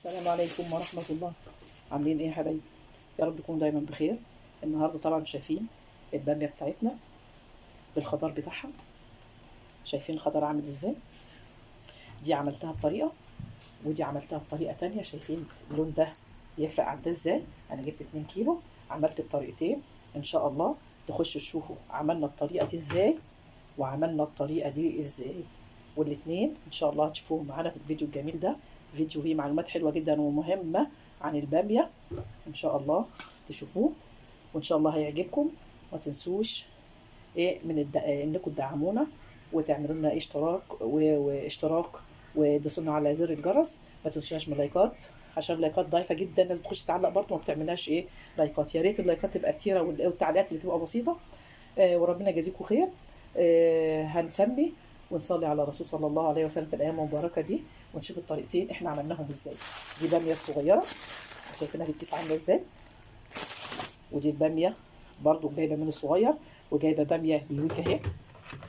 السلام عليكم ورحمة الله. عاملين ايه يا حبايبي؟ يا رب تكونوا دايما بخير. النهارده طبعا شايفين البامية بتاعتنا بالخضار بتاعها. شايفين الخضار عامل ازاي؟ دي عملتها بطريقة ودي عملتها بطريقة تانية. شايفين اللون ده يفرق عن ده ازاي؟ انا جبت 2 كيلو عملت بطريقتين. ان شاء الله تخشوا تشوفوا عملنا الطريقة دي ازاي وعملنا الطريقة دي ازاي، والاتنين ان شاء الله هتشوفوهم معانا في الفيديو الجميل ده. فيديو فيه معلومات حلوة جدا ومهمة عن البامية. ان شاء الله تشوفوه وان شاء الله هيعجبكم. ما تنسوش انكم تدعمونا وتعملوا لنا واشتراك وتدوسوا على زر الجرس. ما تنسوش من اللايكات عشان اللايكات ضعيفه جدا، الناس بتخش تعلق برضه ما بتعملهاش لايكات. يا ريت اللايكات تبقى كتيره والتعليقات اللي تبقى بسيطه. وربنا يجازيكم خير. هنسمي ونصلي على الرسول صلى الله عليه وسلم في الايام المباركه دي ونشوف الطريقتين احنا عملناهم ازاي. دي باميه الصغيره شايفينها في الكيس عامله ازاي، ودي الباميه برضو جايبه من الصغير، وجايبه باميه بالويكه اهي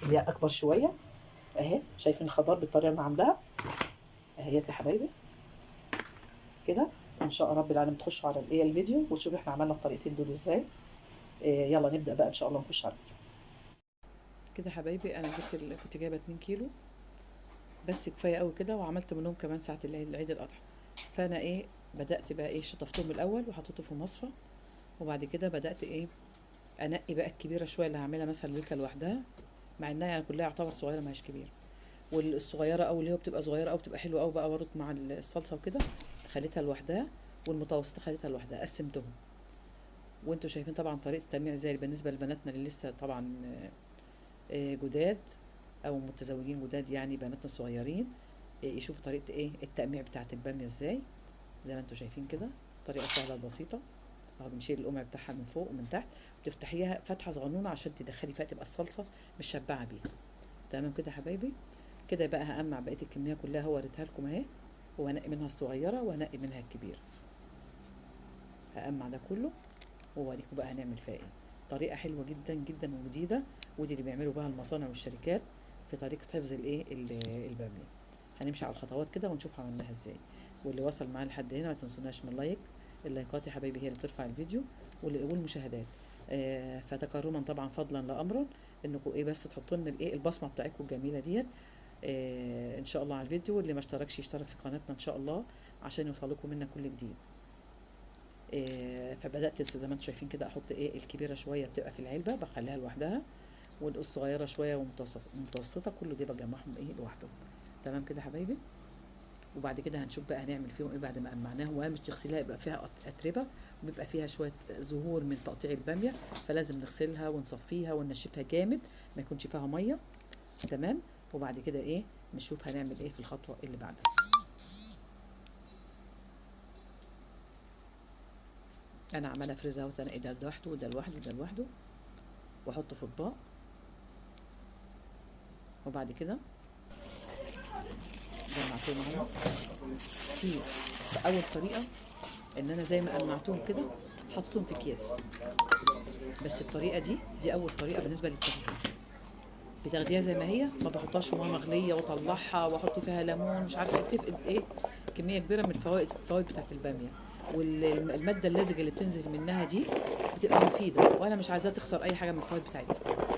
اللي هي اكبر شويه اهي. شايفين الخضار بالطريقه اللي عاملاها اهي يا حبايبي كده. ان شاء رب العالمين تخشوا على الفيديو وتشوفوا احنا عملنا الطريقتين دول ازاي. يلا نبدا بقى ان شاء الله نخش على الفيديو كده حبايبي. انا كنت جايبه 2 كيلو بس كفايه قوي كده، وعملت منهم كمان ساعه العيد الاضحى. فانا بدات بقى شطفتهم الاول وحطيته في مصفى، وبعد كده بدات انقي بقى الكبيره شويه اللي هعملها مثلا ويكه لوحدها، مع انها يعني كلها يعتبر صغيره ما هيش كبيره. والصغيره او اللي هو بتبقى صغيره او بتبقى حلوه قوي بقى برضه مع الصلصه وكده خليتها لوحدها، والمتوسطه خليتها لوحدها قسمتهم. وانتوا شايفين طبعا طريقه التجميع ازاي بالنسبه لبناتنا اللي لسه طبعا جداد او متزوجين جداد، يعني بناتنا الصغيرين يشوفوا طريقه التقميع بتاعه الباميه ازاي. زي ما انتوا شايفين كده طريقه سهله وبسيطه. اهو بنشيل القمع بتاعها من فوق ومن تحت، وتفتحيها فتحه صغنونه عشان تدخلي فيها تبقى الصلصه مشبعه بيها. تمام كده يا حبايبي. كده بقى هقمع بقيه الكميه كلها، هو وريتها لكم اهي، وهنقي منها الصغيره وهنقي منها الكبيره. هقمع ده كله واوريكم بقى هنعمل فيها ايه. طريقه حلوه جدا جدا وجديده، ودي اللي بيعملوا بها المصانع والشركات في طريقه حفظ الباميه. هنمشي على الخطوات كده ونشوف عملناها ازاي. واللي وصل معانا لحد هنا ما تنسوناش من اللايك. اللايكات يا حبايبي هي اللي بترفع الفيديو والمشاهدات. فتكرما طبعا فضلا لا امرا انكم بس تحطوا لنا البصمه بتاعتكم الجميله ديت ان شاء الله على الفيديو. واللي ما اشتركش يشترك في قناتنا ان شاء الله عشان يوصلكم منا كل جديد. فبدات زي ما انتم شايفين كده احط الكبيره شويه بتبقى في العلبه بخليها لوحدها، والصغيره شويه ومتوسطه كله دي بجمعهم لوحدهم. تمام كده حبايبي. وبعد كده هنشوف بقى هنعمل فيهم بعد ما قمعناهم. وهي مش تغسليها يبقى فيها اتربه وبيبقى فيها شويه زهور من تقطيع الباميه، فلازم نغسلها ونصفيها وننشفها جامد ما يكونش فيها ميه. تمام. وبعد كده نشوف هنعمل في الخطوه اللي بعدها. انا عماله افرزها وتنقي ده لوحده وده لوحده وده لوحده واحطه في اطباق. وبعد كده جمعتهم اهو. في اول طريقه ان انا زي ما قمعتهم كده حطيتهم في اكياس، بس الطريقه دي اول طريقه بالنسبه للتخزين. بتاخديها زي ما هي، ما بحطهاش في ميه مغليه واطلعها واحط فيها ليمون مش عارفه بتفقد كميه كبيره من الفوائد بتاعه الباميه. والماده اللزجه اللي بتنزل منها دي بتبقى مفيده، وانا مش عايزاها تخسر اي حاجه من الفوائد بتاعتها.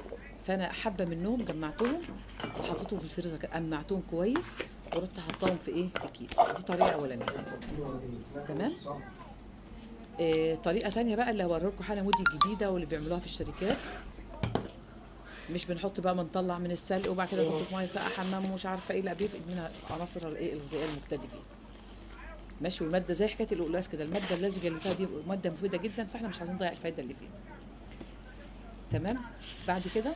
فانا حبه منهم جمعتهم وحطيتهم في الفريزر، قمعتهم كويس ورحت حطاهم في كيس. دي طريقه اولانيه. تمام. طريقه تانية بقى اللي هوريكم حالا ودي الجديده واللي بيعملوها في الشركات. مش بنحط بقى بنطلع من السلق وبعد كده نحط في ميه ساقعه حمام ومش عارفه لا بيفقد منها عناصر الغذائيه المفيده فيه. ماشي. والماده زي حكايه القلقاس كده، الماده اللزجه اللي فيها دي ماده مفيده جدا، فاحنا مش عايزين نضيع الفايده اللي فيها. تمام. بعد كده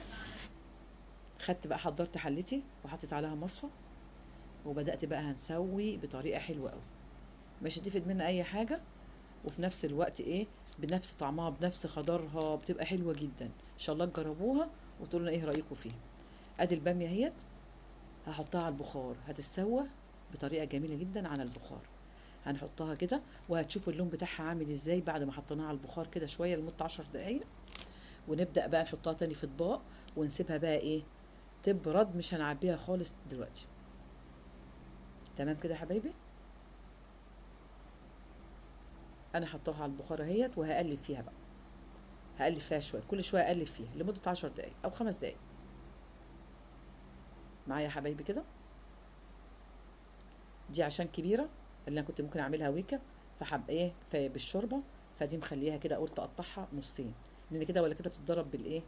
خدت بقى حضرت حلتي وحطيت عليها مصفى، وبدات بقى هنسوي بطريقه حلوه قوي مش هتفقد منها اي حاجه، وفي نفس الوقت بنفس طعمها بنفس خضرها بتبقى حلوه جدا. ان شاء الله تجربوها وتقولوا لنا ايه رايكم فيها. ادي الباميه اهيت هحطها على البخار هتتسوى بطريقه جميله جدا على البخار. هنحطها كده وهتشوفوا اللون بتاعها عامل ازاي بعد ما حطيناها على البخار كده شويه لمده 10 دقايق. ونبدا بقى نحطها تاني في اطباق ونسيبها بقى تبرد، مش هنعبيها خالص دلوقتي. تمام كده يا حبايبي. انا حطاها على البخار اهيت، وهقلب فيها بقى، هقلب فيها شويه، كل شويه اقلب فيها لمده 10 دقائق او 5 دقائق. معايا يا حبايبي كده. دي عشان كبيره، اللي انا كنت ممكن اعملها ويكا، فحب ايه بالشوربه، فدي مخليها كده، قلت اقطعها نصين، لان كده ولا كده بتتضرب بالايه،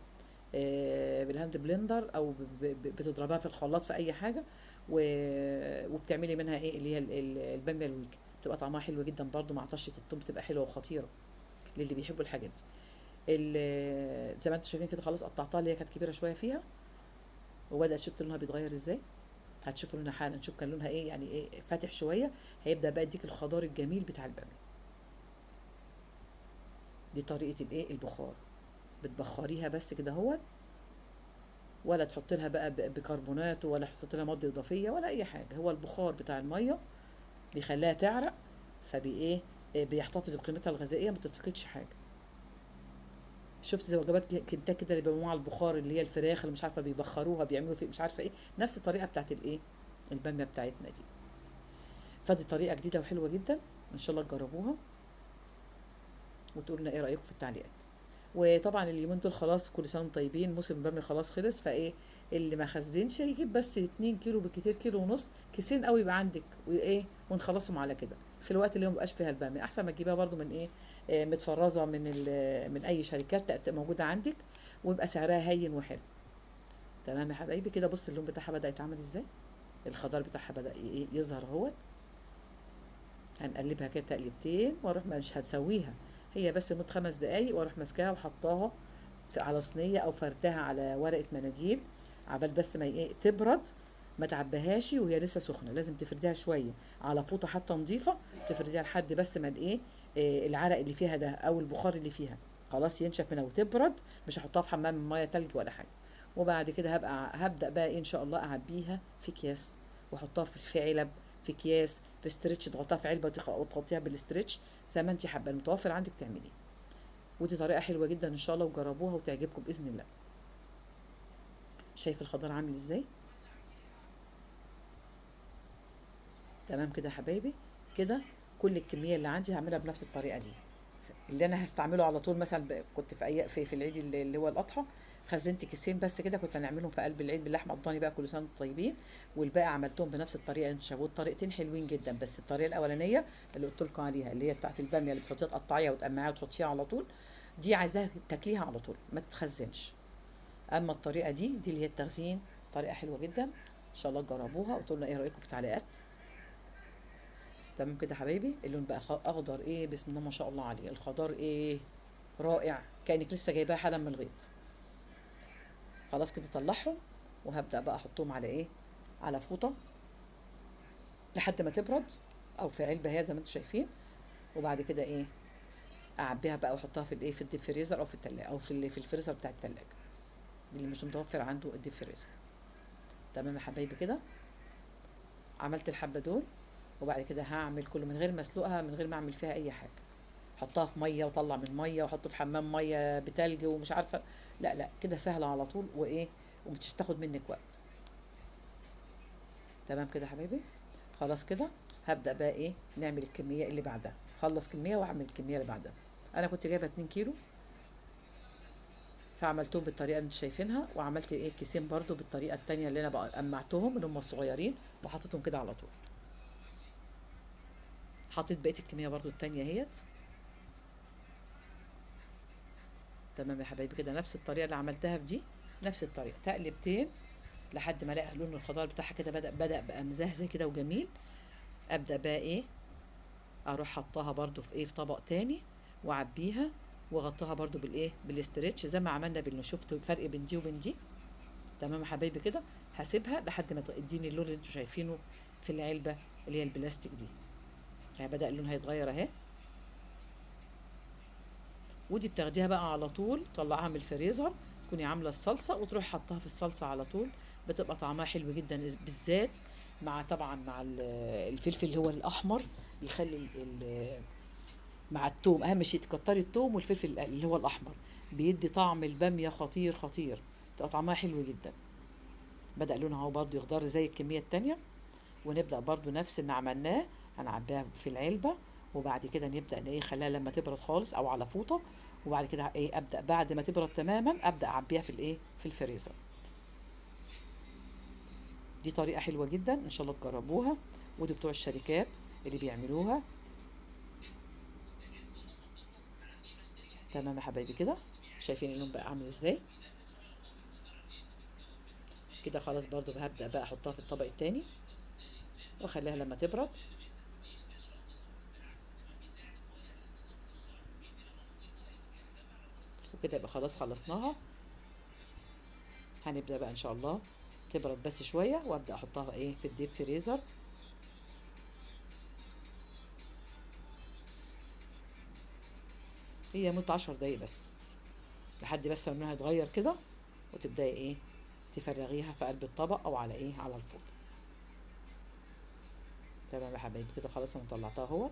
بالهاند بلندر، او بتضربها في الخلاط في اي حاجه، وبتعملي منها ايه اللي هي الباميه الويكا، بتبقى طعمها حلو جدا برضو مع طشه الثوم، بتبقى حلوه وخطيره للي بيحبوا الحاجات دي. زي ما انتم شايفين كده خلاص قطعتها، اللي هي كانت كبيره شويه فيها، وبدات شفت لونها بيتغير ازاي. هتشوفوا لونها حالا، نشوف كان لونها ايه، يعني ايه فاتح شويه، هيبدا بقى يديك الخضار الجميل بتاع الباميه. دي طريقه الايه البخار، بتبخريها بس كده اهوت، ولا تحط لها بقى بيكربونات، ولا تحط لها مواد اضافيه ولا اي حاجه، هو البخار بتاع الميه بيخليها تعرق، فبايه بيحتفظ بقيمتها الغذائيه، ما تفقدش حاجه. شفت زي وجبات كنتاكي كده اللي بيعملوها على البخار، اللي هي الفراخ اللي مش عارفه بيبخروها، بيعملوا في مش عارفه ايه، نفس الطريقه بتاعت الايه الباميه بتاعتنا دي. فدي طريقه جديده وحلوه جدا، ان شاء الله تجربوها وتقولوا لنا ايه رايكم في التعليقات. وطبعا اليومين دول خلاص، كل سنه وانتم طيبين، موسم الباميه خلاص خلص، فايه اللي ما خزنش يجيب بس 2 كيلو بالكتير، كيلو ونص، كيسين قوي يبقى عندك، وايه ونخلصهم على كده في الوقت اللي ما بقاش فيها الباميه، احسن ما تجيبها برضو من ايه متفرزه من اي شركات، تبقى موجوده عندك ويبقى سعرها هين وحلو. تمام يا حبايبي كده، بص اللون بتاعها بدا يتعمل ازاي، الخضار بتاعها بدا يظهر اهوت. هنقلبها كده تقليبتين، واروح مش هتسويها، هي بس لمده 5 دقايق، واروح ماسكاها وحطاها على صينيه، او فردها على ورقه مناديل، عبال بس ما تبرد، ما تعبهاش وهي لسه سخنه، لازم تفرديها شويه على فوطه حتى نظيفه، تفرديها لحد بس ما العرق اللي فيها ده او البخار اللي فيها خلاص ينشف منها وتبرد، مش هحطها في حمام ميه تلج ولا حاجه. وبعد كده هبدا بقى ان شاء الله اعبيها في اكياس، واحطها في علب، في اكياس، في استرتش، تغطيها في علبه وتغطيها بالاسترتش زي ما انت حابه، المتوفر عندك تعمليه. ودي طريقه حلوه جدا ان شاء الله، وجربوها وتعجبكم باذن الله. شايف الخضار عامل ازاي؟ تمام كده يا حبايبي كده. كل الكميه اللي عندي هعملها بنفس الطريقه دي، اللي انا هستعمله على طول. مثلا كنت في في العيد اللي هو الاضحى، خزنت كيسين بس كده، كنت هنعملهم في قلب العيد باللحمه الضاني بقى، كل سنه وانتم طيبين. والباقي عملتهم بنفس الطريقه اللي انتوا شافوها، الطريقتين حلوين جدا، بس الطريقه الاولانيه اللي قلت لكم عليها، اللي هي بتاعت الباميه، اللي بتحطيها تقطعيها وتقمعيها وتحطيها على طول، دي عايزاها تاكليها على طول ما تتخزنش. اما الطريقه دي اللي هي التخزين، طريقه حلوه جدا، ان شاء الله تجربوها وتقولوا لنا ايه رايكم في التعليقات. تمام كده يا حبايبي، اللون بقى اخضر ايه، بسم الله ما شاء الله عليه، الخضار ايه رائع، كانك لسه جايباها حالا من الغيط. خلاص كده طلعهم، وهبدا بقى احطهم على على فوطه لحد ما تبرد، او في علبه هي زي ما انتم شايفين. وبعد كده اعبيها بقى واحطها في في الديب فريزر، او في التلاجة، او في الفريزر بتاع التلاجة، اللي مش متوفر عنده الديب فريزر. تمام يا حبايبي كده، عملت الحبه دول، وبعد كده هعمل كله من غير ما اسلقها، من غير ما اعمل فيها اي حاجه، حطها في ميه وطلع من ميه، وحط في حمام ميه بتلج ومش عارفه، لا لا كده سهله على طول، ومش هتاخد منك وقت. تمام كده يا حبايبي، خلاص كده. هبدا بقى نعمل الكميه اللي بعدها، خلص كميه واعمل الكميه اللي بعدها. انا كنت جايبه 2 كيلو، فعملتهم بالطريقه اللي انتوا شايفينها، وعملت كيسين برضو بالطريقه التانية اللي انا بقى قمعتهم اللي هم الصغيرين، وحطيتهم كده على طول. حطيت بقيه الكميه برضو التانية اهيت. تمام يا حبايبي كده، نفس الطريقه اللي عملتها في دي، نفس الطريقه، تقلبتين لحد ما الاقي لون الخضار بتاعها كده بدا بقى مزهزه كده وجميل. ابدا بقى اروح حطاها برضو في في طبق تاني، واعبيها، واغطيها برضو بالاسترتش زي ما عملنا شفتوا الفرق بين دي وبين دي. تمام يا حبايبي كده، هسيبها لحد ما تديني اللون اللي انتوا شايفينه في العلبه اللي هي البلاستيك دي، يعني بدا لونها يتغير اهي. ودي بتاخديها بقى على طول، طلعها من الفريزر، تكوني عامله الصلصه وتروح حطها في الصلصه على طول، بتبقى طعمها حلو جدا، بالذات مع طبعا مع الفلفل اللي هو الاحمر، بيخلي مع التوم، اهم شيء تكتري التوم والفلفل اللي هو الاحمر، بيدي طعم الباميه خطير خطير، تبقى طعمها حلو جدا. بدا لونها اهو برضو يخضر زي الكميه التانية. ونبدا برضو نفس اللي عملناه، هنعبيها في العلبه، وبعد كده نبدا ايه خليها لما تبرد خالص او على فوطه، وبعد كده ايه ابدا بعد ما تبرد تماما ابدا اعبيها في الايه في الفريزر. دي طريقه حلوه جدا ان شاء الله تجربوها، ودي بتوع الشركات اللي بيعملوها. تمام يا حبايبي كده، شايفين اللون بقى عامل ازاي كده؟ خلاص برضو هبدا بقى احطها في الطبق التاني واخليها لما تبرد. وكده يبقى خلاص خلصناها. هنبدا بقى ان شاء الله تبرد بس شويه وابدا احطها ايه في الديب فريزر. هي مدة 10 دقايق بس، لحد بس ما لونها يتغير كده، وتبداي ايه تفرغيها في قلب الطبق او على ايه على الفوطه. تمام يا حبايبي كده خلاص انا طلعتها اهوت.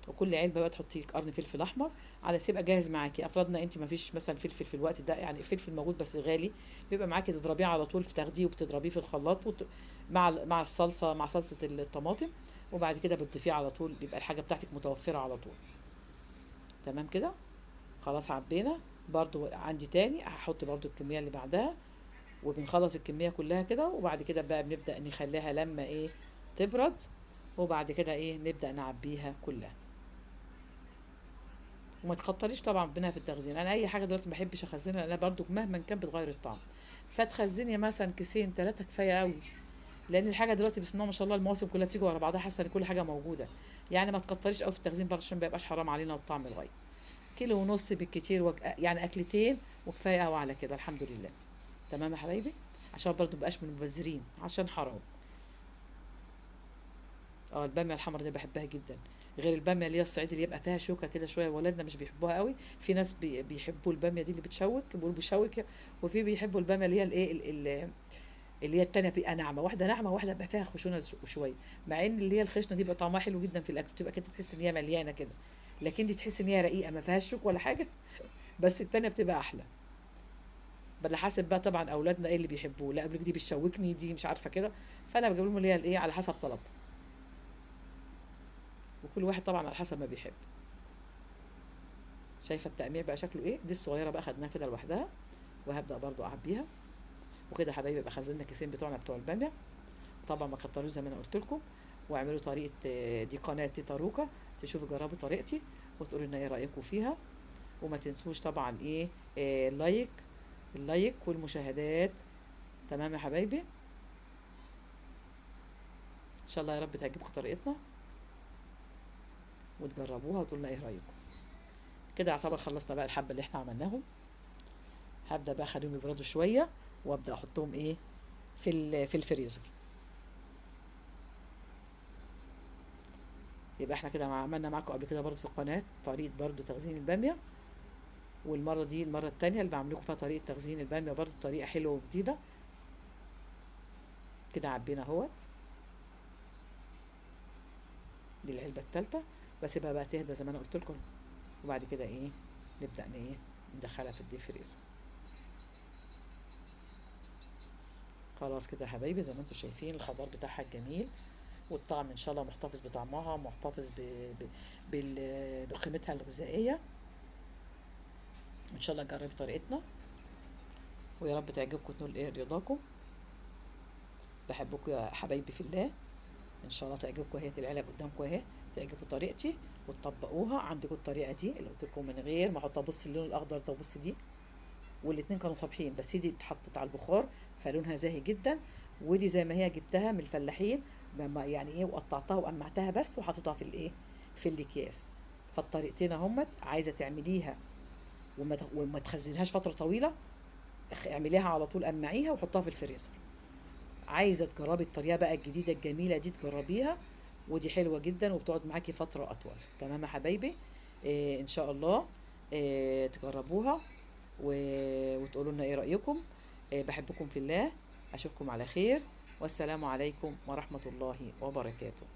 وكل علبه بقى تحطي قرن فلفل احمر على يبقى جاهز معاكي. افرضنا انت ما فيش مثلا فلفل في الوقت ده، يعني الفلفل موجود بس غالي، بيبقى معاكي تضربيه على طول، في تاخديه وبتضربيه في الخلاط مع الصلصه، مع صلصه الطماطم، وبعد كده بتضيفيه على طول، بيبقى الحاجه بتاعتك متوفره على طول. تمام كده خلاص عبينا. برضو عندي تاني هحط برضو الكميه اللي بعدها، وبنخلص الكميه كلها كده، وبعد كده بقى بنبدا نخليها لما ايه تبرد، وبعد كده ايه نبدا نعبيها كلها. وما تكتريش طبعا منها في التخزين. انا اي حاجه دلوقتي ما بحبش اخزنها، انا برضو مهما كان بتغير الطعم، فتخزني مثلا كيسين 3 كفايه قوي. لان الحاجه دلوقتي بسم الله ما شاء الله المواسم كلها بتيجي ورا بعضها، حاسه ان كل حاجه موجوده. يعني ما تكتريش قوي في التخزين برضه عشان ما يبقاش حرام علينا والطعم يتغير. كيلو ونص بالكتير يعني اكلتين وكفايه قوي على كده الحمد لله. تمام يا حبايبي، عشان برضه مبقاش من المبذرين عشان حرام. اه الباميه الحمرا دي بحبها جدا، غير الباميه اللي هي الصعيد اللي يبقى فيها شوكه كده شويه، ولادنا مش بيحبوها قوي. في ناس بيحبوا الباميه دي اللي بتشوك، بيقولوا بيشوك، وفي بيحبوا الباميه اللي هي الايه اللي هي التانية بتبقى ناعمه، واحده ناعمه واحده بقى فيها خشونه شويه. مع ان اللي هي الخشنه دي بقى طعمها حلو جدا في الاكل، بتبقى كده تحس ان هي مليانه كده، لكن دي تحس ان هي رقيقه ما فيهاش شوك ولا حاجه. بس التانية بتبقى احلى. بل حسب بقى طبعا اولادنا ايه اللي بيحبوه، لا قبل دي بتشوكني دي مش عارفه كده، فانا بجيب لهم اللي هي الايه على حسب طلب، وكل واحد طبعا على حسب ما بيحب. شايفه التقميع بقى شكله ايه؟ دي الصغيره بقى خدناها كده لوحدها، وهبدا برضو اعبيها. وكده يا حبايبي يبقى خزنا الكيسين بتوعنا بتوع الباميه. طبعا ما كتروش زي ما انا قلت لكم، واعملوا طريقه دي قناه تيتا روكا، تشوفوا جربوا طريقتي وتقولوا لنا ايه رايكم فيها. وما تنسوش طبعا ايه اللايك والمشاهدات. تمام يا حبايبي، ان شاء الله يا رب تعجبكم طريقتنا وتجربوها وتقولوا لنا ايه رايكم. كده يعتبر خلصنا بقى الحبه اللي احنا عملناهم. هبدا بقى اخليهم يبردوا شويه، وابدا احطهم ايه في الفريزر. يبقى احنا كده عملنا معاكم قبل كده برضه في القناه طريقه برضه تخزين الباميه، والمره دي المره التانية اللي بعمل لكم فيها طريقه تخزين الباميه برضه بطريقه حلوه وجديده. كده عبينا اهوت. دي العلبه الثالثه، بسيبها بقى تهدى زي ما انا قلت لكم، وبعد كده ايه نبدا ايه ندخلها في الديب فريزر. خلاص كده يا حبايبي زي ما انتم شايفين الخضار بتاعها الجميل، والطعم ان شاء الله محتفظ بطعمها، محتفظ بقيمتها الغذائيه. ان شاء الله جربوا طريقتنا، ويا رب تعجبكم وتنول ايه رضاكم. بحبكم يا حبايبي في الله، ان شاء الله تعجبكم اهي العلب قدامكم اهي، تعجبكم طريقتي وتطبقوها. عندكم الطريقه دي اللي قلت لكم من غير ما احط، بص اللون الاخضر ده وبص دي، والاتنين كانوا صابحين، بس دي اتحطت على البخار فلونها زاهي جدا، ودي زي ما هي جبتها من الفلاحين يعني ايه وقطعتها وقمعتها بس وحطيتها في الايه في الاكياس. فالطريقتين اهمت، عايزه تعمليها وما تخزنهاش فتره طويله، اعمليها على طول، قمعيها وحطها في الفريزر. عايزه تجربي الطريقه بقى الجديده الجميله دي تجربيها، ودي حلوه جدا وبتقعد معاكي فتره اطول. تمام يا حبايبي، إيه ان شاء الله إيه تجربوها وتقولوا لنا ايه رايكم. إيه بحبكم في الله، اشوفكم على خير، والسلام عليكم ورحمه الله وبركاته.